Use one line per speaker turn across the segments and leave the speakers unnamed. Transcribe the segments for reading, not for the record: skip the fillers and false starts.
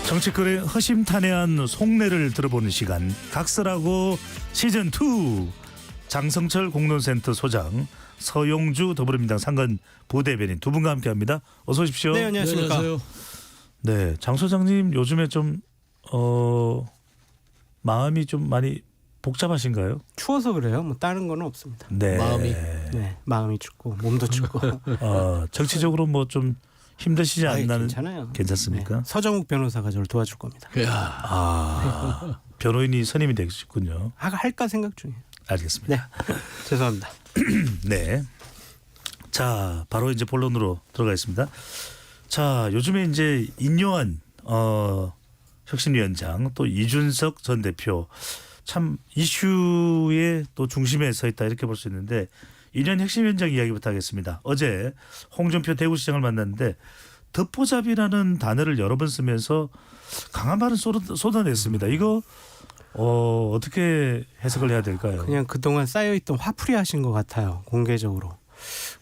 정치권의 허심탄회한 속내를 들어보는 시간, 각설하고 시즌2. 장성철 공론센터 소장, 서용주 더불어민주당 상근 부대변인 두 분과 함께합니다. 어서 오십시오.
네, 안녕하십니까.
안녕하세요.
네, 장 소장님 요즘에 좀 마음이 좀 많이 복잡하신가요?
추워서 그래요. 뭐 다른 건 없습니다.
네.
마음이 춥고 몸도 춥고.
정치적으로 뭐 좀 힘드시지 않나는?
괜찮아요.
괜찮습니까?
네, 서정욱 변호사가 저를 도와줄 겁니다.
변호인이 선임이 되셨군요.
할까 생각 중이에요.
알겠습니다.
네, 죄송합니다.
네. 자, 바로 이제 본론으로 들어가겠습니다. 자, 요즘에 이제 인요한 혁신위원장 또 이준석 전 대표 참 이슈의 또 중심에 서 있다 이렇게 볼 수 있는데, 인요한 혁신위원장 이야기부터 하겠습니다. 어제 홍준표 대구시장을 만났는데 듣보잡이라는 단어를 여러 번 쓰면서 강한 말을 쏟아냈습니다. 이거 어떻게 해석을 해야 될까요?
그냥 그동안 쌓여있던 화풀이 하신 것 같아요. 공개적으로.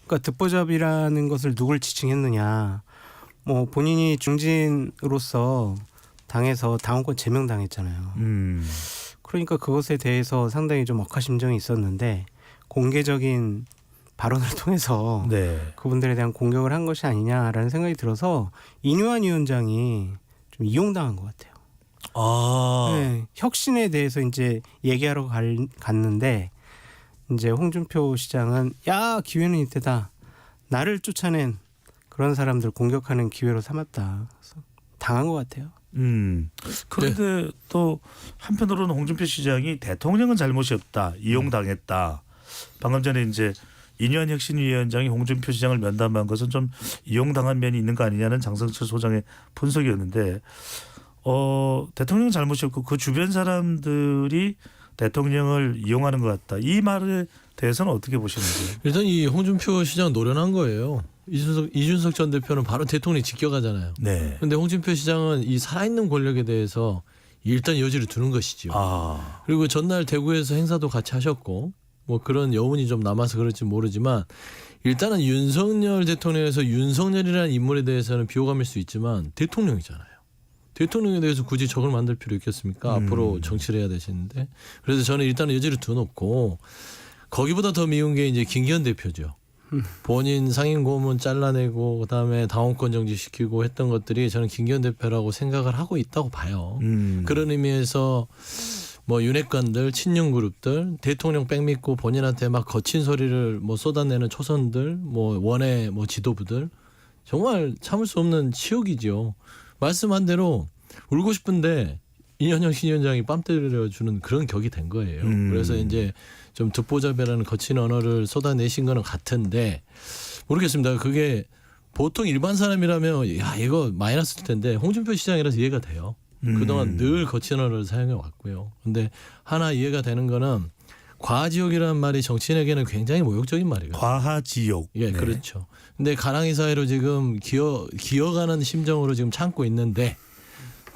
그러니까 듣보잡이라는 것을 누굴 지칭했느냐. 뭐 본인이 중진으로서 당에서 당원권 제명당했잖아요. 그러니까 그것에 대해서 상당히 좀 억하심정이 있었는데, 공개적인 발언을 통해서
네.
그분들에 대한 공격을 한 것이 아니냐라는 생각이 들어서 인요한 위원장이 좀 이용당한 것 같아요. 네, 혁신에 대해서 이제 얘기하러 갔는데 이제 홍준표 시장은 야, 기회는 이때다. 나를 쫓아낸 그런 사람들 공격하는 기회로 삼았다. 그래서 당한 것 같아요.
그런데 또 한편으로는 홍준표 시장이 대통령은 잘못이 없다, 이용당했다. 방금 전에 이제 인요한 혁신위원장이 홍준표 시장을 면담한 것은 좀 이용당한 면이 있는 거 아니냐는 장성철 소장의 분석이었는데, 대통령 잘못이 없고 그 주변 사람들이 대통령을 이용하는 것 같다. 이 말에 대해서는 어떻게 보시는지?
일단 이 홍준표 시장 노련한 거예요. 이준석 전 대표는 바로 대통령이 직격하잖아요.
네.
그런데 홍준표 시장은 이 살아있는 권력에 대해서 일단 여지를 두는 것이죠. 그리고 전날 대구에서 행사도 같이 하셨고 뭐 그런 여운이 좀 남아서 그럴지 모르지만, 일단은 윤석열 대통령에서 윤석열이라는 인물에 대해서는 비호감일 수 있지만 대통령이잖아요. 대통령에 대해서 굳이 적을 만들 필요 있겠습니까? 앞으로 정치를 해야 되시는데. 그래서 저는 일단은 여지를 두놓고, 거기보다 더 미운 게 이제 김기현 대표죠. 본인 상임 고문 잘라내고 그다음에 당원권 정지시키고 했던 것들이 저는 김기현 대표라고 생각을 하고 있다고 봐요. 그런 의미에서 뭐 윤핵관들, 친윤 그룹들, 대통령 빽 믿고 본인한테 막 거친 소리를 뭐 쏟아내는 초선들, 뭐 원외 뭐 지도부들, 정말 참을 수 없는 치욕이죠. 말씀한 대로 울고 싶은데 인요한 혁신위원장이 뺨 때려주는 그런 격이 된 거예요. 그래서 이제 좀 듣보잡이라는 거친 언어를 쏟아내신 거는 같은데, 모르겠습니다. 그게 보통 일반 사람이라면 야, 이거 마이너스일 텐데 홍준표 시장이라서 이해가 돼요. 그동안 늘 거친 언어를 사용해 왔고요. 근데 하나 이해가 되는 거는, 과지욕이라는 말이 정치인에게는 굉장히 모욕적인 말이거든요.
과하지욕.
예, 네. 그렇죠. 근데 가랑이 사이로 지금 기어가는 심정으로 지금 참고 있는데,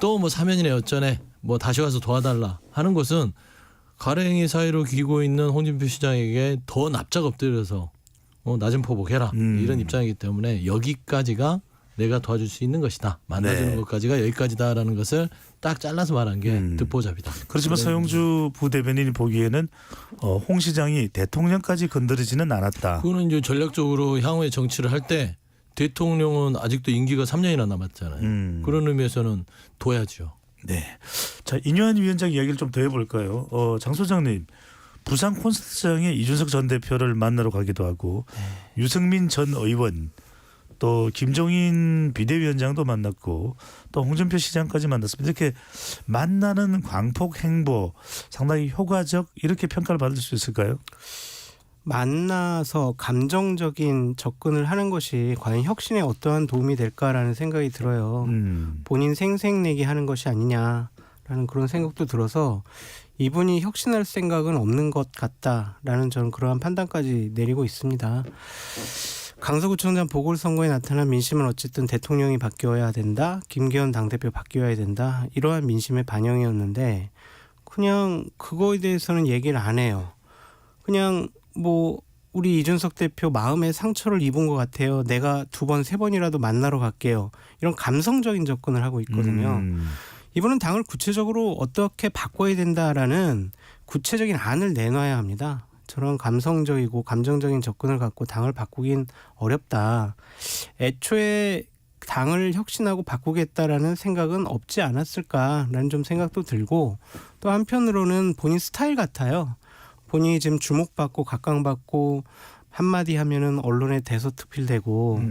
또 뭐 사면이네 어쩌네 뭐 다시 와서 도와달라 하는 것은 가랑이 사이로 기고 있는 홍준표 시장에게 더 납작 엎드려서 낮은 포복해라 이런 입장이기 때문에, 여기까지가 내가 도와줄 수 있는 것이다, 만나주는 것까지가 여기까지다라는 것을 딱 잘라서 말한 게 듣보잡이다.
그렇지만 서용주 부대변인이 보기에는 홍 시장이 대통령까지 건드리지는 않았다.
그거는 이제 전략적으로 향후에 정치를 할 때, 대통령은 아직도 임기가 3년이나 남았잖아요. 그런 의미에서는 둬야죠.
네. 자, 인요한 위원장 이야기를 좀 더 해볼까요? 장 소장님, 부산 콘서트장에 이준석 전 대표를 만나러 가기도 하고, 유승민 전 의원, 또 김종인 비대위원장도 만났고, 또 홍준표 시장까지 만났습니다. 이렇게 만나는 광폭 행보 상당히 효과적, 이렇게 평가를 받을 수 있을까요?
만나서 감정적인 접근을 하는 것이 과연 혁신에 어떠한 도움이 될까라는 생각이 들어요. 본인 생색내기 하는 것이 아니냐라는 그런 생각도 들어서, 이분이 혁신할 생각은 없는 것 같다라는 저는 그러한 판단까지 내리고 있습니다. 강서구청장 보궐선거에 나타난 민심은 어쨌든 대통령이 바뀌어야 된다, 김기현 당대표 바뀌어야 된다, 이러한 민심의 반영이었는데, 그냥 그거에 대해서는 얘기를 안 해요. 그냥 뭐 우리 이준석 대표 마음에 상처를 입은 것 같아요. 내가 2번, 3번이라도 만나러 갈게요. 이런 감성적인 접근을 하고 있거든요. 이분은 당을 구체적으로 어떻게 바꿔야 된다라는 구체적인 안을 내놔야 합니다. 저런 감성적이고 감정적인 접근을 갖고 당을 바꾸긴 어렵다. 애초에 당을 혁신하고 바꾸겠다라는 생각은 없지 않았을까라는 좀 생각도 들고 또 한편으로는 본인 스타일 같아요. 본인이 지금 주목받고 각광받고 한마디 하면은 언론에 대서특필되고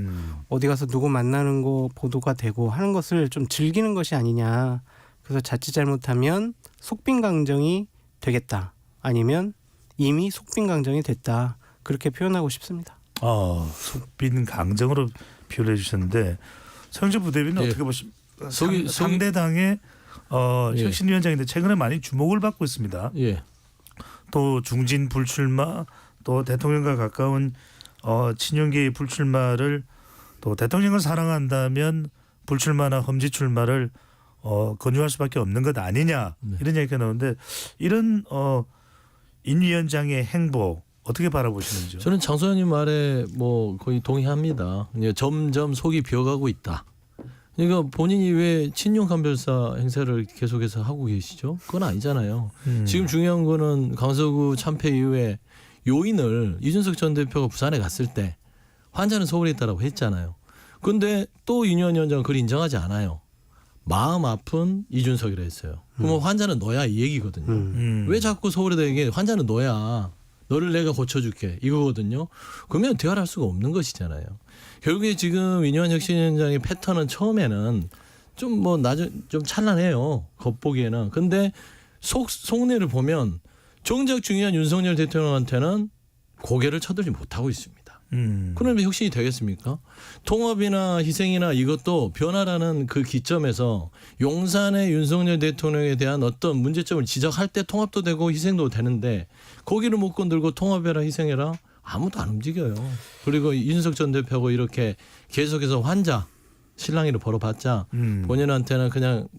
어디 가서 누구 만나는 거 보도가 되고 하는 것을 좀 즐기는 것이 아니냐. 그래서 자칫 잘못하면 속빈강정이 되겠다. 아니면 이미 속빈강정이 됐다. 그렇게 표현하고 싶습니다.
속빈강정으로 표현해 주셨는데 서영재 부대변인은
예.
어떻게 보십니까? 상대당의
예.
혁신위원장인데 최근에 많이 주목을 받고 있습니다.
예.
또 중진 불출마 또 대통령과 가까운 친윤계의 불출마를 또 대통령을 사랑한다면 불출마나 험지 출마를 권유할 수밖에 없는 것 아니냐 이런 얘기가 나오는데 이런 인 위원장의 행보 어떻게 바라보시는지요?
저는 장 소장님 말에 뭐 거의 동의합니다. 이제 점점 속이 비어가고 있다. 그러니까 본인이 왜 친윤 감별사 행세를 계속해서 하고 계시죠? 그건 아니잖아요. 지금 중요한 거는 강서구 참패 이후에 요인을 이준석 전 대표가 부산에 갔을 때 환자는 서울에 있다라고 했잖아요. 그런데 또 윤여한 위원장은 그걸 인정하지 않아요. 마음 아픈 이준석이라 했어요. 그러면 환자는 너야 이 얘기거든요. 왜 자꾸 서울에다 얘기해? 환자는 너야. 너를 내가 고쳐줄게 이거거든요. 그러면 대화를 할 수가 없는 것이잖아요. 결국에 지금 윤여한 혁신위원장의 패턴은 처음에는 좀 좀 찬란해요. 겉보기에는. 근데 속내를 보면 정작 중요한 윤석열 대통령한테는 고개를 쳐들지 못하고 있습니다. 그러면 혁신이 되겠습니까? 통합이나 희생이나 이것도 변화라는 그 기점에서 용산의 윤석열 대통령에 대한 어떤 문제점을 지적할 때 통합도 되고 희생도 되는데 거기를 못 건들고 통합해라 희생해라 아무도 안 움직여요. 그리고 이준석 전 대표하고 이렇게 계속해서 환자 실랑이를 벌어봤자 본인한테는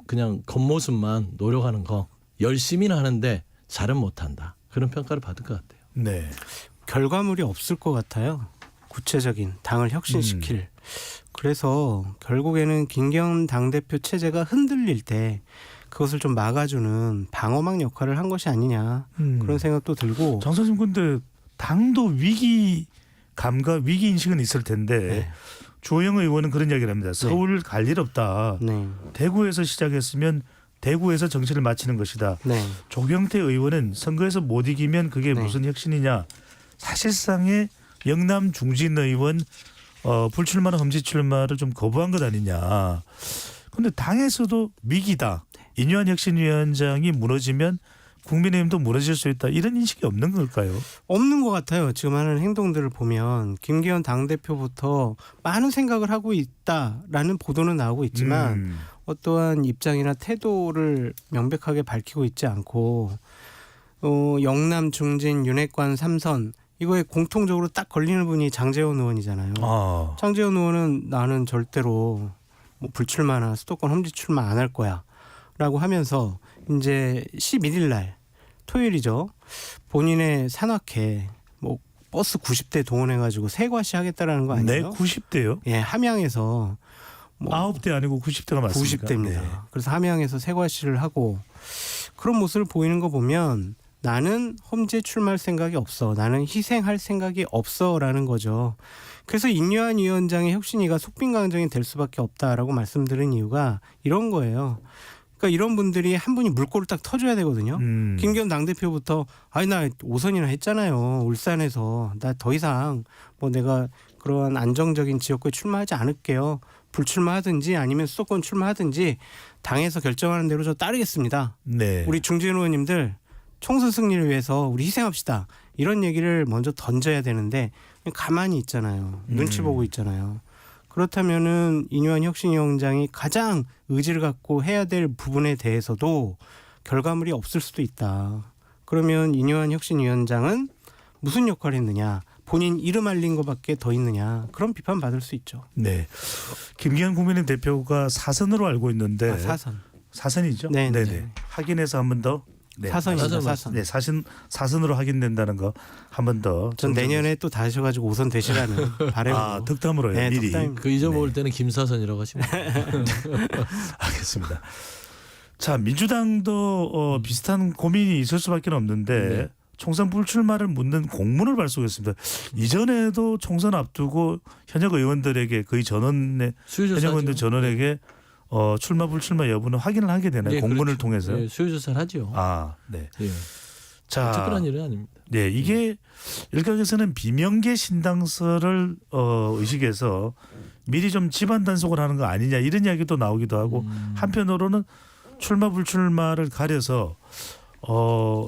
그냥 겉모습만 노력하는 거 열심히는 하는데 잘은 못한다. 그런 평가를 받을 것 같아요.
네.
결과물이 없을 것 같아요. 구체적인 당을 혁신시킬. 그래서 결국에는 김기현 당대표 체제가 흔들릴 때 그것을 좀 막아주는 방어막 역할을 한 것이 아니냐 그런 생각도 들고.
장 선생님 근데 당도 위기감과 위기인식은 있을 텐데
네.
주호영 의원은 그런 이야기를 합니다. 서울 갈 일 없다.
네.
대구에서 시작했으면 대구에서 정치를 마치는 것이다.
네.
조경태 의원은 선거에서 못 이기면 그게
네.
무슨 혁신이냐. 사실상의 영남 중진 의원 불출마나 험지 출마를 좀 거부한 것 아니냐. 그런데 당에서도 위기다. 인유한 혁신위원장이 무너지면 국민의힘도 무너질 수 있다. 이런 인식이 없는 걸까요?
없는 것 같아요. 지금 하는 행동들을 보면 김기현 당대표부터 많은 생각을 하고 있다라는 보도는 나오고 있지만 어떠한 입장이나 태도를 명백하게 밝히고 있지 않고 영남 중진 윤핵관 3선 이거에 공통적으로 딱 걸리는 분이 장제원 의원이잖아요. 장제원 의원은 나는 절대로 뭐 불출마나 수도권 험지 출마 안 할 거야 라고 하면서 이제 11일 날 토요일이죠. 본인의 산악회 뭐 버스 90대 동원해가지고 세과시 하겠다라는 거 아니에요?
네, 90대요?
예, 함양에서 뭐
9대 아니고 90대가 맞습니까?
90대입니다.
네.
그래서 함양에서 세과시를 하고 그런 모습을 보이는 거 보면 나는 험지에 출마할 생각이 없어. 나는 희생할 생각이 없어라는 거죠. 그래서 인유한 위원장의 혁신위가 속빈강정이 될 수밖에 없다라고 말씀드린 이유가 이런 거예요. 그러니까 이런 분들이 한 분이 물꼬를 딱 터줘야 되거든요. 김기현 당대표부터 아니 나 5선이나 했잖아요. 울산에서 나 더 이상 뭐 내가 그러한 안정적인 지역구에 출마하지 않을게요. 불출마하든지 아니면 수도권 출마하든지 당에서 결정하는 대로 저 따르겠습니다.
네.
우리 중진 의원님들 총선 승리를 위해서 우리 희생합시다. 이런 얘기를 먼저 던져야 되는데 가만히 있잖아요. 눈치 보고 있잖아요. 그렇다면은 인유한 혁신위원장이 가장 의지를 갖고 해야 될 부분에 대해서도 결과물이 없을 수도 있다. 그러면 인유한 혁신위원장은 무슨 역할을 했느냐. 본인 이름 알린 것밖에 더 있느냐. 그런 비판 받을 수 있죠.
네. 김기현 국민의힘 대표가 사선으로 알고 있는데
사선.
사선이죠?
네.
네네. 확인해서 한 번 더 네,
사선입니다.
사선
사선.
네, 사선으로 확인된다는 거 한 번 더.
전 내년에 또 다셔가지고 우선 되시라는 바람으로.
득담으로요.
네,
미리.
득담.
그 잊어먹을 때는 김사선이라고 하시면
알겠습니다. 자, 민주당도 비슷한 고민이 있을 수밖에 없는데
네.
총선 불출마를 묻는 공문을 발송했습니다. 이전에도 총선 앞두고 현역 의원들에게 거의 현역 의원들 전원에게 출마 불출마 여부는 확인을 하게 되나요?
네,
공문을
그렇죠.
통해서.
네, 수요조사를 하죠.
네.
예.
자,
특별한 일은 아닙니다.
네, 이게 일각에서는 비명계 신당설을 의식해서 미리 좀 집안 단속을 하는 거 아니냐 이런 이야기도 나오기도 하고 한편으로는 출마 불출마를 가려서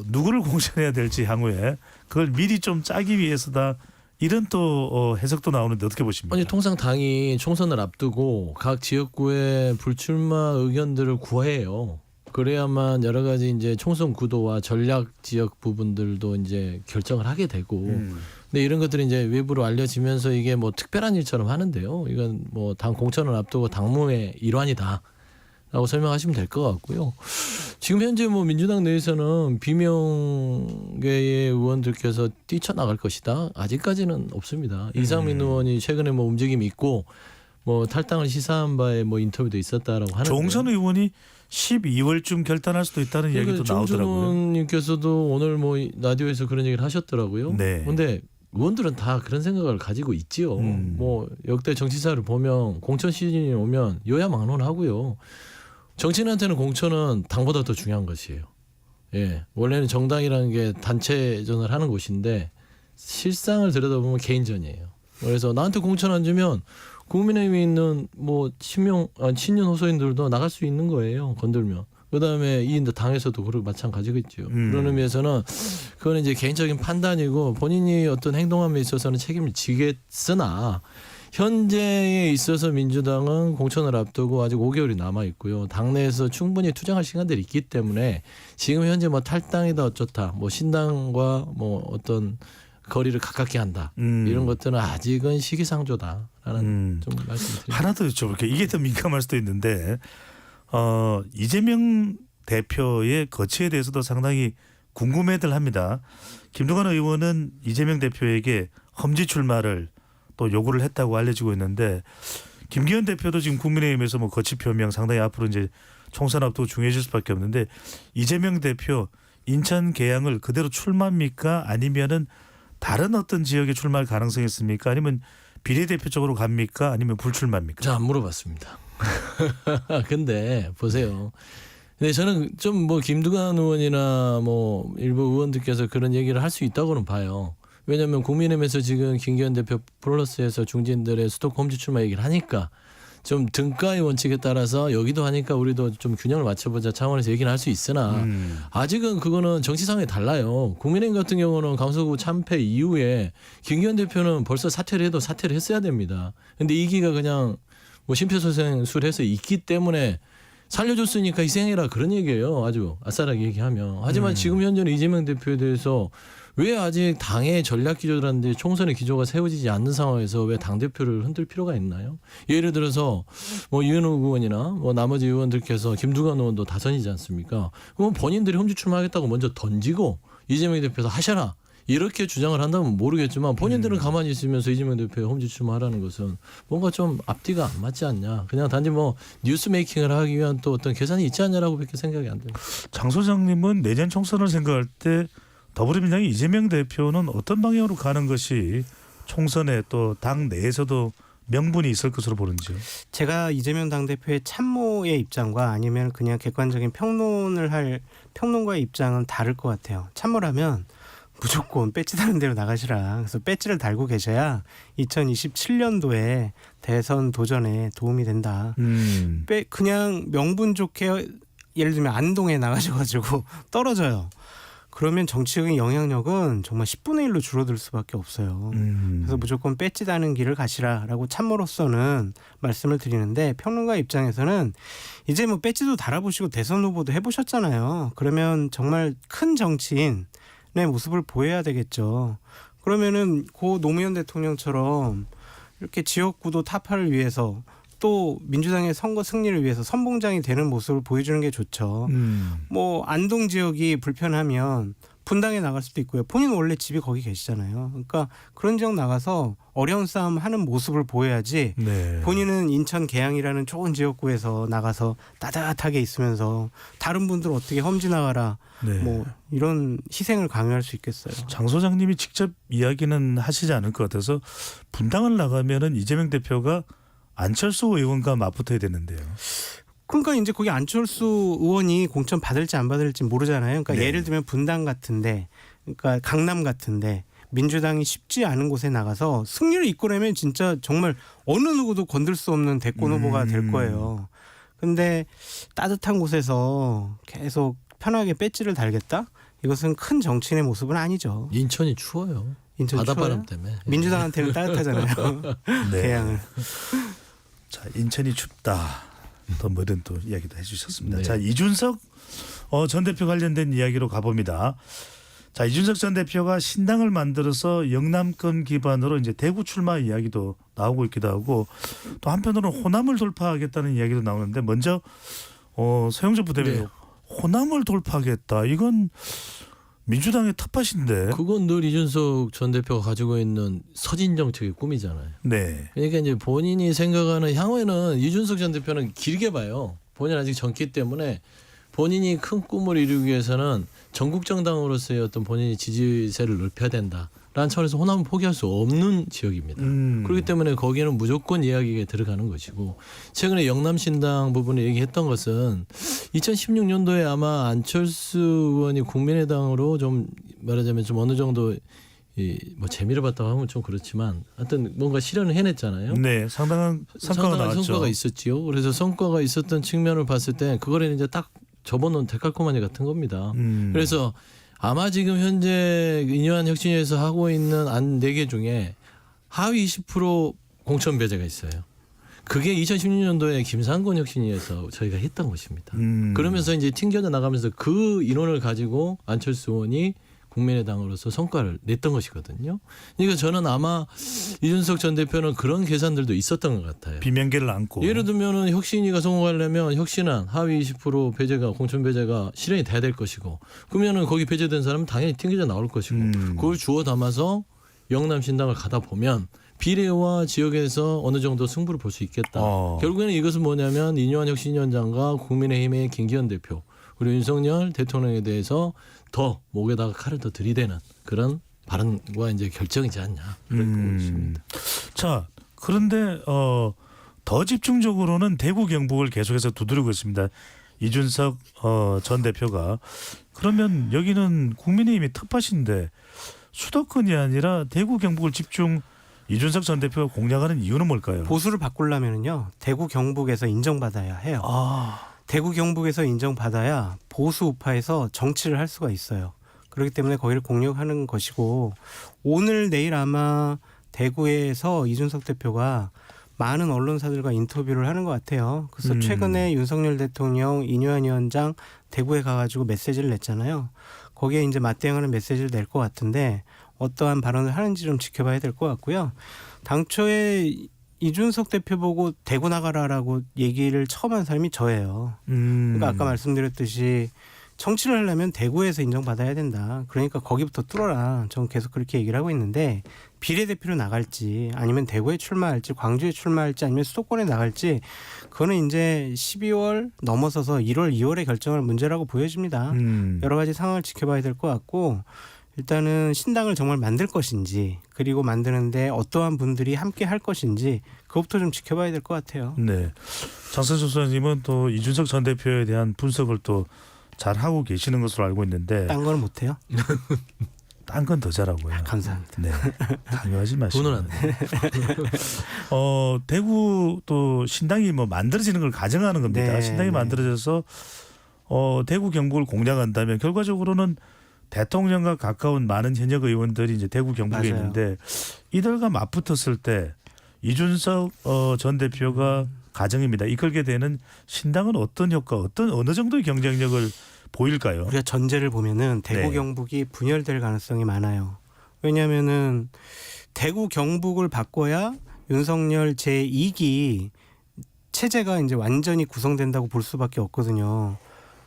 누구를 공천해야 될지 향후에 그걸 미리 좀 짜기 위해서다 이런 또 해석도 나오는데 어떻게 보십니까?
아니 통상 당이 총선을 앞두고 각 지역구의 불출마 의견들을 구해요. 그래야만 여러 가지 이제 총선 구도와 전략 지역 부분들도 이제 결정을 하게 되고. 근데 이런 것들이 이제 외부로 알려지면서 이게 뭐 특별한 일처럼 하는데요. 이건 뭐 당 공천을 앞두고 당무의 일환이다라고 설명하시면 될 것 같고요. 지금 현재 뭐 민주당 내에서는 비명계의 의원들께서 뛰쳐나갈 것이다. 아직까지는 없습니다. 이상민 의원이 최근에 뭐 움직임이 있고 뭐 탈당을 시사한 바에 뭐 인터뷰도 있었다라고 하는데.
조홍천 의원이 12월쯤 결단할 수도 있다는 얘기도 나오더라고요.
정준원님께서도 오늘 뭐 라디오에서 그런 얘기를 하셨더라고요.
네.
그런데 의원들은 다 그런 생각을 가지고 있지요. 뭐 역대 정치사를 보면 공천 시즌이 오면 여야 막론하고요. 정치인한테는 공천은 당보다 더 중요한 것이에요. 예, 원래는 정당이라는 게 단체전을 하는 곳인데 실상을 들여다보면 개인전이에요. 그래서 나한테 공천 안 주면 국민의힘에 있는 뭐 친윤 호소인들도 나갈 수 있는 거예요. 건들면. 그다음에 이 당에서도 그렇고 마찬가지겠죠. 그런 의미에서는 그거는 이제 개인적인 판단이고 본인이 어떤 행동함에 있어서는 책임을 지겠으나 현재에 있어서 민주당은 공천을 앞두고 아직 5개월이 남아 있고요. 당내에서 충분히 투쟁할 시간들이 있기 때문에 지금 현재 뭐 탈당이다 어쩌다 뭐 신당과 뭐 어떤 거리를 가깝게 한다 이런 것들은 아직은 시기상조다라는 좀 말씀드립니다.
하나 더 여쭤볼게요. 이게 더 민감할 수도 있는데 이재명 대표의 거취에 대해서도 상당히 궁금해들 합니다. 김두관 의원은 이재명 대표에게 험지 출마를 또 요구를 했다고 알려지고 있는데 김기현 대표도 지금 국민의힘에서 뭐 거취 표명 상당히 앞으로 이제 총선 앞두고 중요해질 수밖에 없는데 이재명 대표 인천 계양을 그대로 출마합니까? 아니면은 다른 어떤 지역에 출마할 가능성이 있습니까? 아니면 비례대표 쪽으로 갑니까? 아니면 불출마입니까?
자, 안 물어봤습니다. 근데 보세요. 근데 저는 좀 뭐 김두관 의원이나 뭐 일부 의원들께서 그런 얘기를 할 수 있다고는 봐요. 왜냐하면 국민의힘에서 지금 김기현 대표 플러스에서 중진들의 수도권 험지 출마 얘기를 하니까 좀 등가의 원칙에 따라서 여기도 하니까 우리도 좀 균형을 맞춰보자 차원에서 얘기는 할 수 있으나 아직은 그거는 정치 상황이 달라요. 국민의힘 같은 경우는 강서구 참패 이후에 김기현 대표는 벌써 사퇴를 해도 사퇴를 했어야 됩니다. 근데 이기가 그냥 뭐 심폐소생술해서 있기 때문에 살려줬으니까 희생해라 그런 얘기예요. 아주 아싸라게 얘기하면. 하지만 지금 현재는 이재명 대표에 대해서 왜 아직 당의 전략 기조라든지 총선의 기조가 세워지지 않는 상황에서 왜 당대표를 흔들 필요가 있나요? 예를 들어서 뭐 이은호 의원이나 뭐 나머지 의원들께서 김두관 의원도 다선이지 않습니까? 그럼 본인들이 험지 출마하겠다고 먼저 던지고 이재명 대표도 하셔라. 이렇게 주장을 한다면 모르겠지만 본인들은 가만히 있으면서 이재명 대표의 험지 출마하라는 것은 뭔가 좀 앞뒤가 안 맞지 않냐. 그냥 단지 뭐 뉴스 메이킹을 하기 위한 또 어떤 계산이 있지 않냐라고 밖에 생각이 안 됩니다.
장 소장님은 내년 총선을 생각할 때 더불어민주당의 이재명 대표는 어떤 방향으로 가는 것이 총선에 또 당 내에서도 명분이 있을 것으로 보는지요?
제가 이재명 당대표의 참모의 입장과 아니면 그냥 객관적인 평론을 할 평론가의 입장은 다를 것 같아요. 참모라면 무조건 배지 다는 대로 나가시라. 그래서 배지를 달고 계셔야 2027년도에 대선 도전에 도움이 된다. 그냥 명분 좋게 예를 들면 안동에 나가셔가지고 떨어져요. 그러면 정치적인 영향력은 정말 10분의 1로 줄어들 수밖에 없어요. 그래서 무조건 배지 다는 길을 가시라라고 참모로서는 말씀을 드리는데 평론가 입장에서는 이제 뭐 배지도 달아보시고 대선 후보도 해보셨잖아요. 그러면 정말 큰 정치인의 모습을 보여야 되겠죠. 그러면은 고 노무현 대통령처럼 이렇게 지역구도 타파를 위해서 또 민주당의 선거 승리를 위해서 선봉장이 되는 모습을 보여주는 게 좋죠. 뭐 안동 지역이 불편하면 분당에 나갈 수도 있고요. 본인은 원래 집이 거기 계시잖아요. 그러니까 그런 지역 나가서 어려운 싸움 하는 모습을 보여야지
네.
본인은 인천 계양이라는 좋은 지역구에서 나가서 따뜻하게 있으면서 다른 분들 어떻게 험지나가라
네.
뭐 이런 희생을 강요할 수 있겠어요.
장 소장님이 직접 이야기는 하시지 않을 것 같아서 분당을 나가면은 이재명 대표가 안철수 의원과 맞붙어야 되는데요.
그러니까 이제 거기 안철수 의원이 공천 받을지 안 받을지 모르잖아요. 그러니까
네.
예를 들면 분당 같은데, 그러니까 강남 같은데 민주당이 쉽지 않은 곳에 나가서 승리를 이끌어내면 진짜 정말 어느 누구도 건들 수 없는 대권 후보가 될 거예요. 근데 따뜻한 곳에서 계속 편하게 배지를 달겠다? 이것은 큰 정치인의 모습은 아니죠.
인천이 추워요.
인천
바닷바람
추워요?
때문에.
민주당한테는 따뜻하잖아요.
네.
계양은.
자, 인천이 춥다. 또 뭐 이런 또 이야기도 해주셨습니다.
네.
자, 이준석 전 대표 관련된 이야기로 가봅니다. 자, 이준석 전 대표가 신당을 만들어서 영남권 기반으로 이제 대구 출마 이야기도 나오고 있기도 하고 또 한편으로는 호남을 돌파하겠다는 이야기도 나오는데 먼저 서영조 부대변인
네.
호남을 돌파하겠다. 이건 민주당의 텃밭인데.
그건 늘 이준석 전 대표가 가지고 있는 서진 정책의 꿈이잖아요.
네.
그러니까 이제 본인이 생각하는 향후에는 이준석 전 대표는 길게 봐요. 본인 아직 젊기 때문에 본인이 큰 꿈을 이루기 위해서는 전국 정당으로서의 어떤 본인의 지지세를 넓혀야 된다라는 차원에서 호남은 포기할 수 없는 지역입니다. 그렇기 때문에 거기에는 무조건 이야기가 들어가는 것이고 최근에 영남신당 부분에 얘기했던 것은 2016년도에 아마 안철수 의원이 국민의당으로 좀 말하자면 좀 어느 정도 뭐 재미를 봤다고 하면 좀 그렇지만 하여튼 뭔가 실현을 해냈잖아요.
네, 상당한 성과가 나왔죠.
성과가 있었지요. 그래서 성과가 있었던 측면을 봤을 때 그거를 이제 딱 접어놓은 데칼코마니 같은 겁니다. 그래서 아마 지금 현재 인유한 혁신위에서 하고 있는 안 4개 중에 하위 20% 공천 배제가 있어요. 그게 2016년도에 김상곤 혁신위에서 저희가 했던 것입니다. 그러면서 이제 튕겨져 나가면서 그 인원을 가지고 안철수 의원이 국민의당으로서 성과를 냈던 것이거든요. 그러니까 저는 아마 이준석 전 대표는 그런 계산들도 있었던 것 같아요.
비명계를 안고.
예를 들면은 혁신위가 성공하려면 혁신안 하위 20% 배제가 공천 배제가 실현이 돼야 될 것이고 그러면은 거기 배제된 사람은 당연히 튕겨져 나올 것이고 그걸 주워 담아서 영남 신당을 가다 보면 비례와 지역에서 어느 정도 승부를 볼 수 있겠다. 결국에는 이것은 뭐냐면 인유한 혁신위원장과 국민의힘의 김기현 대표 그리고 윤석열 대통령에 대해서 더 목에다가 칼을 더 들이대는 그런 발언과 이제 결정이지 않냐 그렇게 보고 있습니다.
자, 그런데 더 집중적으로는 대구 경북을 계속해서 두드리고 있습니다. 이준석 전 대표가 그러면 여기는 국민의힘의 텃밭인데 수도권이 아니라 대구 경북을 집중 이준석 전 대표가 공략하는 이유는 뭘까요?
보수를 바꾸려면요 대구 경북에서 인정받아야 해요. 대구 경북에서 인정받아야 보수 우파에서 정치를 할 수가 있어요. 그렇기 때문에 거기를 공략하는 것이고 오늘 내일 아마 대구에서 이준석 대표가 많은 언론사들과 인터뷰를 하는 것 같아요. 그래서 최근에 윤석열 대통령, 인유한 위원장 대구에 가가지고 메시지를 냈잖아요. 거기에 이제 맞대응하는 메시지를 낼 것 같은데 어떠한 발언을 하는지 좀 지켜봐야 될 것 같고요. 당초에 이준석 대표 보고 대구 나가라라고 얘기를 처음 한 사람이 저예요. 그러니까 아까 말씀드렸듯이 정치를 하려면 대구에서 인정받아야 된다. 그러니까 거기부터 뚫어라. 저는 계속 그렇게 얘기를 하고 있는데 비례대표로 나갈지 아니면 대구에 출마할지 광주에 출마할지 아니면 수도권에 나갈지 그거는 이제 12월 넘어서서 1월, 2월에 결정할 문제라고 보여집니다. 여러 가지 상황을 지켜봐야 될 것 같고 일단은 신당을 정말 만들 것인지 그리고 만드는데 어떠한 분들이 함께 할 것인지 그것부터 좀 지켜봐야 될 것 같아요.
네, 장선수 소장님은 또 이준석 전 대표에 대한 분석을 또 잘 하고 계시는 것으로 알고 있는데
딴 거는 못해요?
딴 건 더 잘하고요.
감사합니다.
네, 강요하지 마시고.
돈은 안 돼.
대구 또 신당이 뭐 만들어지는 걸 가정하는 겁니다.
네,
신당이
네.
만들어져서 대구 경북을 공략한다면 결과적으로는 대통령과 가까운 많은 현역 의원들이 이제 대구 경북에
맞아요.
있는데 이들과 맞붙었을 때 이준석 전 대표가 가정입니다. 이끌게 되는 신당은 어떤 효과, 어느 정도의 경쟁력을 보일까요?
우리가 전제를 보면은 대구
네.
경북이 분열될 가능성이 많아요. 왜냐하면은 대구 경북을 바꿔야 윤석열 제2기 체제가 이제 완전히 구성된다고 볼 수밖에 없거든요.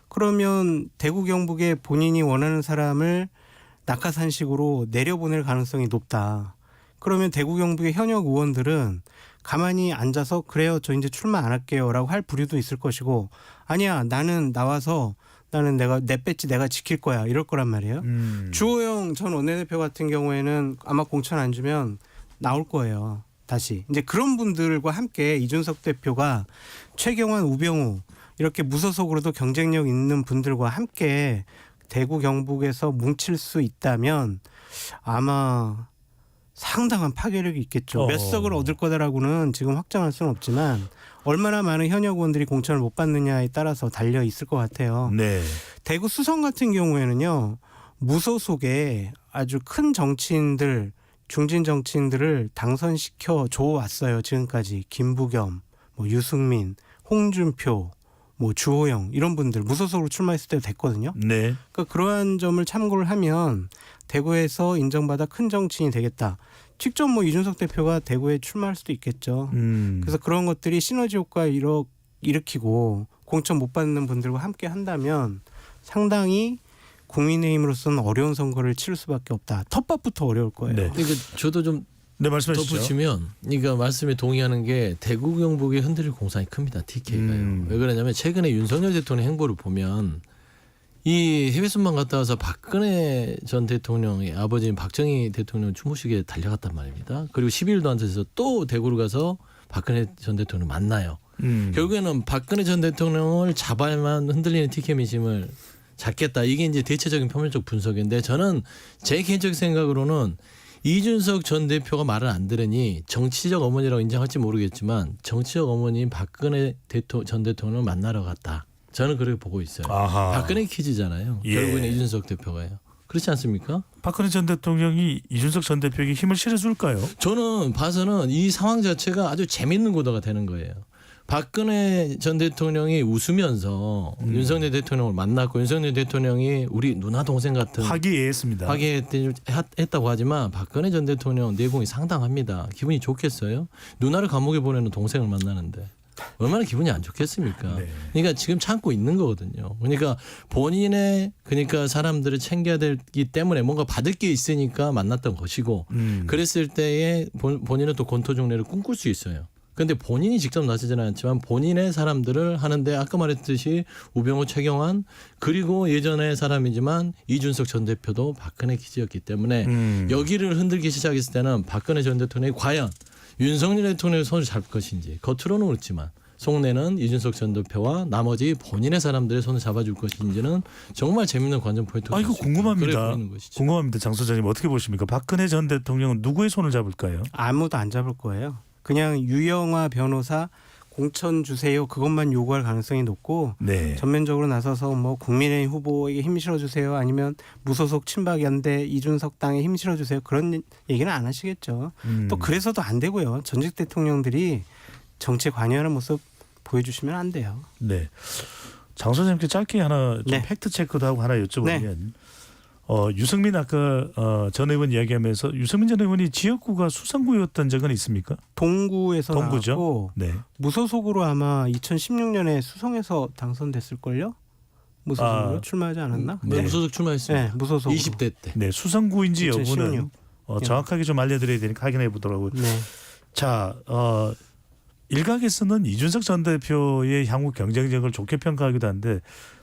그러면 대구 경북에 본인이 원하는 사람을 낙하산식으로 내려보낼 가능성이 높다. 그러면 대구 경북의 현역 의원들은 가만히 앉아서 그래요, 저 이제 출마 안 할게요라고 할 부류도 있을 것이고, 아니야, 나는 나와서 나는 내 배지 내가 지킬 거야 이럴 거란 말이에요. 주호영 전 원내대표 같은 경우에는 아마 공천 안 주면 나올 거예요. 다시 이제 그런 분들과 함께 이준석 대표가 최경환, 우병우 이렇게 무소속으로도 경쟁력 있는 분들과 함께 대구 경북에서 뭉칠 수 있다면 아마 상당한 파괴력이 있겠죠. 몇 석을 얻을 거다라고는 지금 확정할 수는 없지만 얼마나 많은 현역 의원들이 공천을 못 받느냐에 따라서 달려 있을 것 같아요.
네.
대구 수성 같은 경우에는요. 무소속에 아주 큰 정치인들, 중진 정치인들을 당선시켜 줘 왔어요. 지금까지 김부겸, 뭐 유승민, 홍준표, 뭐 주호영 이런 분들 무소속으로 출마했을 때도 됐거든요.
네.
그러니까 그러한 점을 참고를 하면 대구에서 인정받아 큰 정치인이 되겠다. 직접 뭐 이준석 대표가 대구에 출마할 수도 있겠죠. 그래서 그런 것들이 시너지 효과 일으키고 공천 못 받는 분들과 함께 한다면 상당히 국민의힘으로서는 어려운 선거를 치를 수밖에 없다. 텃밭부터 어려울 거예요.
네.
그러니까 저도 좀
네, 말씀해 주시죠.
덧붙이면, 그러니까 말씀에 동의하는 게 대구 경북이 흔들릴 공산이 큽니다. TK가요. 왜 그러냐면 최근에 윤석열 대통령 행보를 보면 이 해외 순방 갔다 와서 박근혜 전 대통령의 아버지인 박정희 대통령 추모식에 달려갔단 말입니다. 그리고 10일도 안 돼서 또 대구를 가서 박근혜 전 대통령 만나요. 결국에는 박근혜 전 대통령을 잡아야만 흔들리는 TK 민심을 잡겠다. 이게 이제 대체적인 표면적 분석인데, 저는 제 개인적 생각으로는 이준석 전 대표가 말을 안 들으니 정치적 어머니라고 인정할지 모르겠지만 정치적 어머니인 박근혜 전 대통령을 만나러 갔다. 저는 그렇게 보고 있어요.
아하.
박근혜 퀴즈잖아요.
예.
결국에는 이준석 대표가요. 그렇지 않습니까?
박근혜 전 대통령이 이준석 전 대표에게 힘을 실어줄까요?
저는 봐서는 이 상황 자체가 아주 재밌는 구도가 되는 거예요. 박근혜 전 대통령이 웃으면서 윤석열 대통령을 만났고, 윤석열 대통령이 우리 누나 동생 같은
화기애애했습니다.
화기했다고 하지만 박근혜 전 대통령 내공이 상당합니다. 기분이 좋겠어요? 누나를 감옥에 보내는 동생을 만나는데 얼마나 기분이 안 좋겠습니까?
네.
그러니까 지금 참고 있는 거거든요. 그러니까 본인의 사람들을 챙겨야 되기 때문에 뭔가 받을 게 있으니까 만났던 것이고, 그랬을 때에 본인은 또 권토중례를 꿈꿀 수 있어요. 그런데 본인이 직접 나서지는 않지만 본인의 사람들을 하는데, 아까 말했듯이 우병우, 최경환, 그리고 예전의 사람이지만 이준석 전 대표도 박근혜 기지였기 때문에 여기를 흔들기 시작했을 때는 박근혜 전 대통령이 과연 윤석열 대통령의 손을 잡을 것인지, 겉으로는 그렇지만 속내는 이준석 전 대표와 나머지 본인의 사람들의 손을 잡아줄 것인지는 정말 재밌는 관전 포인트가
이거 궁금합니다.
것이죠.
궁금합니다. 장 소장님 어떻게 보십니까? 박근혜 전 대통령은 누구의 손을 잡을까요?
아무도 안 잡을 거예요. 그냥 유영아 변호사 공천 주세요. 그것만 요구할 가능성이 높고,
네.
전면적으로 나서서 뭐 국민의힘 후보에게 힘 실어주세요. 아니면 무소속 친박연대 이준석 당에 힘 실어주세요. 그런 얘기는 안 하시겠죠. 또 그래서도 안 되고요. 전직 대통령들이 정치에 관여하는 모습 보여주시면 안 돼요.
네. 장 소장님께 짧게 하나 좀
네.
팩트 체크도 하고 하나 여쭤보면, 유승민 아까 전 의원 이야기하면서 유승민 전 의원이 지역구가 수성구였던 적은 있습니까?
동구에서
동구죠.
나왔고
네.
무소속으로 아마 2016년에 수성에서 당선됐을걸요? 무소속으로 출마하지 않았나?
네. 무소속 출마했습니다.
네, 무소속으로.
20대 때.
네, 수성구인지
2016.
여부는 정확하게 좀 알려드려야 되니까 확인해 보더라고요.
네.
자, 일각에서는 이준석 전 대표의 향후 경쟁력을 좋게 평가하기도 한데,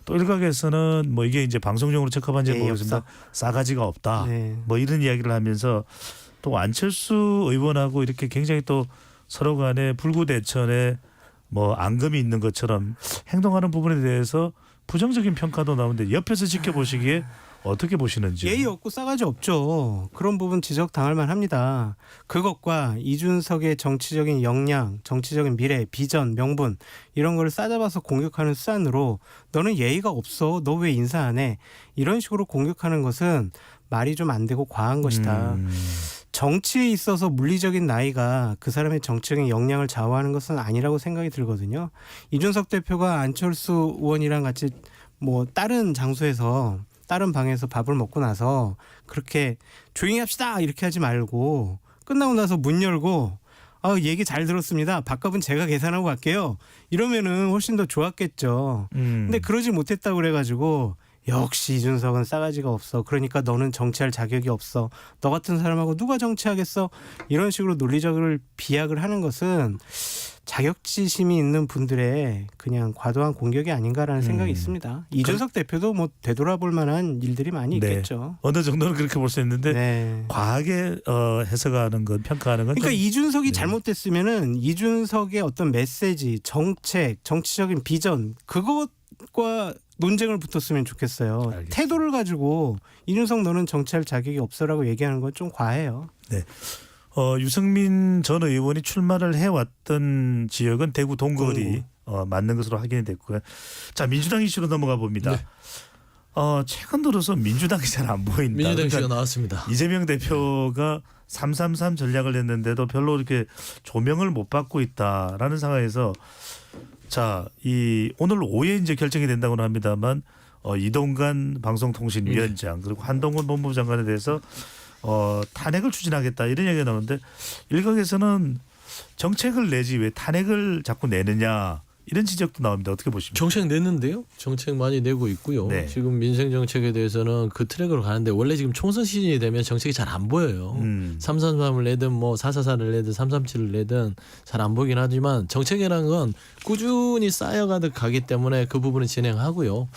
또 일각에서는 뭐 이게 이제 방송용으로 체크한지 모르겠습니다. 싸가지가 없다.
네.
뭐 이런 이야기를 하면서 또 안철수 의원하고 이렇게 굉장히 또 서로 간에 불구대천에 뭐 앙금이 있는 것처럼 행동하는 부분에 대해서 부정적인 평가도 나오는데, 옆에서 지켜보시기에 어떻게 보시는지.
예의 없고 싸가지 없죠. 그런 부분 지적당할 만합니다. 그것과 이준석의 정치적인 역량, 정치적인 미래, 비전, 명분 이런 걸 싸잡아서 공격하는 수단으로 너는 예의가 없어. 너 왜 인사 안 해? 이런 식으로 공격하는 것은 말이 좀 안 되고 과한 것이다. 정치에 있어서 물리적인 나이가 그 사람의 정치적인 역량을 좌우하는 것은 아니라고 생각이 들거든요. 이준석 대표가 안철수 의원이랑 같이 뭐 다른 장소에서 다른 방에서 밥을 먹고 나서 그렇게 조용히 합시다 이렇게 하지 말고 끝나고 나서 문 열고 얘기 잘 들었습니다. 밥값은 제가 계산하고 갈게요. 이러면은 훨씬 더 좋았겠죠. 근데 그러지 못했다고 그래가지고 역시 이준석은 싸가지가 없어. 그러니까 너는 정치할 자격이 없어. 너 같은 사람하고 누가 정치하겠어? 이런 식으로 논리적으로 비약을 하는 것은 자격지심이 있는 분들의 그냥 과도한 공격이 아닌가라는 생각이 있습니다. 이준석 대표도 뭐 되돌아볼 만한 일들이 많이
네.
있겠죠.
어느 정도는 그렇게 볼 수 있는데
네.
과하게 해석하는 건 평가하는 건
그러니까
좀,
이준석이
네.
잘못됐으면은 이준석의 어떤 메시지, 정책, 정치적인 비전 그것과 논쟁을 붙었으면 좋겠어요.
알겠습니다.
태도를 가지고 이준석 너는 정치할 자격이 없어라고 얘기하는 건 좀 과해요.
네. 유승민 전 의원이 출마를 해왔던 지역은 대구 동거리 맞는 것으로 확인이 됐고요. 자, 민주당 이슈로 넘어가 봅니다.
네.
최근 들어서 민주당이 잘 안 보인다.
민주당 이슈가
그러니까
나왔습니다.
이재명 대표가 333 전략을 했는데도 별로 이렇게 조명을 못 받고 있다라는 상황에서 자, 오늘 오후에 이제 결정이 된다고는 합니다만 이동관 방송통신위원장 그리고 한동훈 법무부 장관에 대해서 탄핵을 추진하겠다 이런 얘기가 나오는데 일각에서는 정책을 내지 왜 탄핵을 자꾸 내느냐 이런 지적도 나옵니다. 어떻게 보십니까?
정책 냈는데요. 정책 많이 내고 있고요.
네.
지금 민생 정책에 대해서는 그 트랙으로 가는데 원래 지금 총선 시즌이 되면 정책이 잘 안 보여요. 333을 내든 뭐 444를 내든 337을 내든 잘 안 보이긴 하지만 정책이라는 건 꾸준히 쌓여가듯 가기 때문에 그 부분은 진행하고요.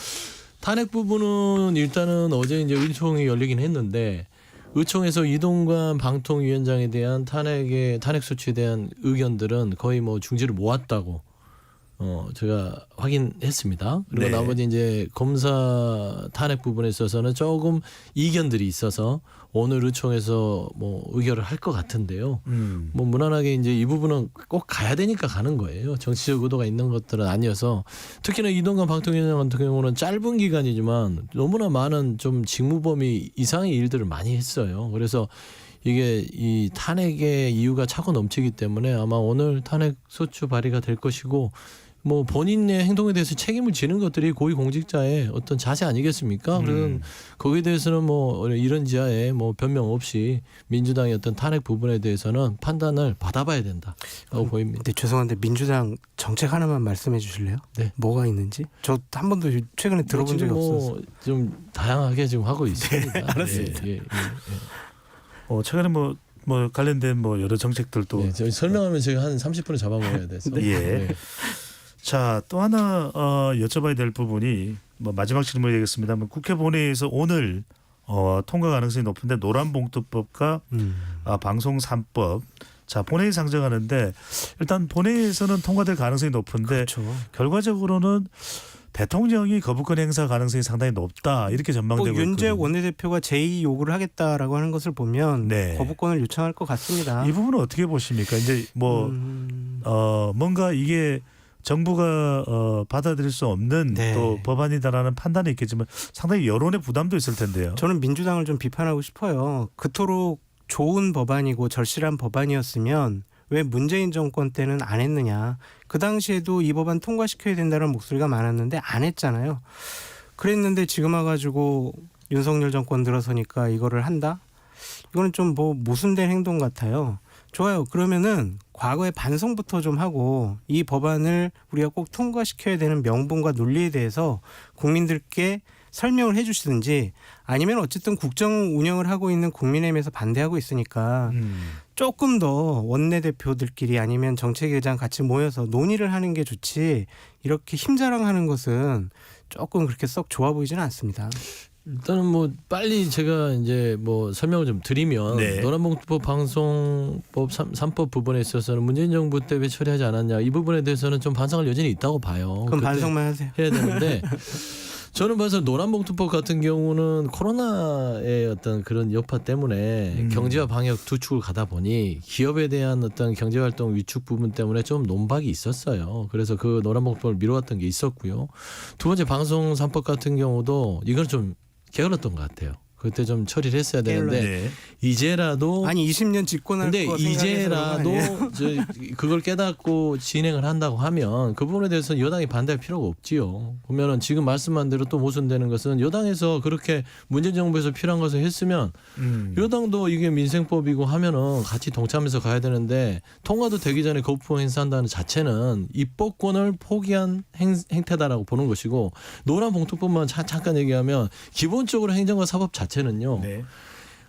탄핵 부분은 일단은 어제 이제 의총이 열리긴 했는데 의총에서 이동관 방통위원장에 대한 탄핵 소추에 대한 의견들은 거의 뭐 중지를 모았다고 제가 확인했습니다. 그리고
네.
나머지 이제 검사 탄핵 부분에 있어서는 조금 이견들이 있어서 오늘 의총에서 뭐 의결을 할 것 같은데요. 뭐 무난하게 이제 이 부분은 꼭 가야 되니까 가는 거예요. 정치적 의도가 있는 것들은 아니어서 특히나 이동관 방통위원장 같은 경우는 짧은 기간이지만 너무나 많은 좀 직무 범위 이상의 일들을 많이 했어요. 그래서 이게 이 탄핵의 이유가 차고 넘치기 때문에 아마 오늘 탄핵 소추 발의가 될 것이고 뭐 본인의 행동에 대해서 책임을 지는 것들이 고위공직자의 어떤 자세 아니겠습니까? 그래서 거기에 대해서는 뭐 이런 지하에 뭐 변명 없이 민주당의 어떤 탄핵 부분에 대해서는 판단을 받아봐야 된다고 보입니다.
근데 죄송한데 민주당 정책 하나만 말씀해 주실래요?
네.
뭐가 있는지? 저 한 번도 최근에 들어본 적이 없어서.
좀 다양하게 지금 하고 있습니다.
네, 알았습니다.
예.
최근에 뭐 관련된 뭐 여러 정책들도
네, 저희 설명하면 제가 한 30분을 잡아먹어야 돼서.
예.
네.
자, 또 하나 여쭤봐야 될 부분이 뭐 마지막 질문이겠습니다만 국회 본회의에서 오늘 통과 가능성이 높은데 노란봉투법과 방송 3법 자 본회의 상정하는데 일단 본회의에서는 통과될 가능성이 높은데
그렇죠.
결과적으로는 대통령이 거부권 행사 가능성이 상당히 높다 이렇게 전망되고 있거든요.
윤재욱 원내대표가 제2 요구를 하겠다라고 하는 것을 보면
네.
거부권을 요청할 것 같습니다.
이 부분은 어떻게 보십니까? 이제 뭐 뭔가 이게 정부가 받아들일 수 없는
네.
또 법안이다라는 판단이 있겠지만 상당히 여론의 부담도 있을 텐데요.
저는 민주당을 좀 비판하고 싶어요. 그토록 좋은 법안이고 절실한 법안이었으면 왜 문재인 정권 때는 안 했느냐. 그 당시에도 이 법안 통과시켜야 된다는 목소리가 많았는데 안 했잖아요. 그랬는데 지금 와가지고 윤석열 정권 들어서니까 이거를 한다? 이거는 좀 뭐 모순된 행동 같아요. 좋아요. 그러면은 과거에 반성부터 좀 하고 이 법안을 우리가 꼭 통과시켜야 되는 명분과 논리에 대해서 국민들께 설명을 해 주시든지 아니면 어쨌든 국정 운영을 하고 있는 국민의힘에서 반대하고 있으니까 조금 더 원내대표들끼리 아니면 정책위의장 같이 모여서 논의를 하는 게 좋지 이렇게 힘자랑하는 것은 조금 그렇게 썩 좋아 보이지는 않습니다.
일단은 뭐 빨리 제가 이제 뭐 설명을 좀 드리면
네.
노란봉투법 방송법 3법 부분에 있어서는 문재인 정부 때 왜 처리하지 않았냐 이 부분에 대해서는 좀 반성할 여지는 있다고 봐요.
그럼 반성만 하세요.
해야 되는데 저는 봐서 노란봉투법 같은 경우는 코로나의 어떤 그런 여파 때문에 경제와 방역 두 축을 가다 보니 기업에 대한 어떤 경제활동 위축 부분 때문에 좀 논박이 있었어요. 그래서 그 노란봉투법을 미뤄왔던 게 있었고요. 두 번째 방송 3법 같은 경우도 이건 좀 게을렀던 것 같아요. 그때 좀 처리를 했어야 되는데
네.
이제라도
아니 20년 집권할
근데
거 생각해서 그런 거 아니에요?
이제라도 그걸 깨닫고 진행을 한다고 하면 그 부분에 대해서 여당이 반대할 필요가 없지요. 보면은 지금 말씀한 대로 또 모순되는 것은 여당에서 그렇게 문재인 정부에서 필요한 것을 했으면 여당도 이게 민생법이고 하면은 같이 동참해서 가야 되는데 통과도 되기 전에 거부 행사한다는 자체는 입법권을 포기한 행태다라고 보는 것이고 노란봉투법만 잠깐 얘기하면 기본적으로 행정과 사법 자체는요.
네.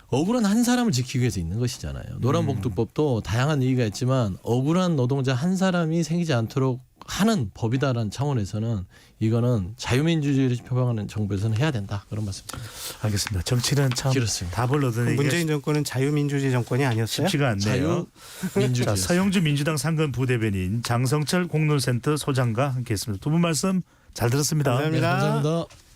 억울한 한 사람을 지키기 위해서 있는 것이잖아요. 노란봉투법도 다양한 얘기가 있지만 억울한 노동자 한 사람이 생기지 않도록 하는 법이다라는 차원에서는 이거는 자유민주주의를 표방하는 정부에서는 해야 된다. 그런 말씀입니다.
알겠습니다. 정치는 참
길었습니다.
답을 얻는
문재인 정권은 자유민주주의 정권이 아니었어요?
쉽지가 않네요.
자유민주주의.
자, 서영주 민주당 상근 부대변인 장성철 공론센터 소장과 함께했습니다. 두 분 말씀 잘 들었습니다.
감사합니다.
네, 감사합니다.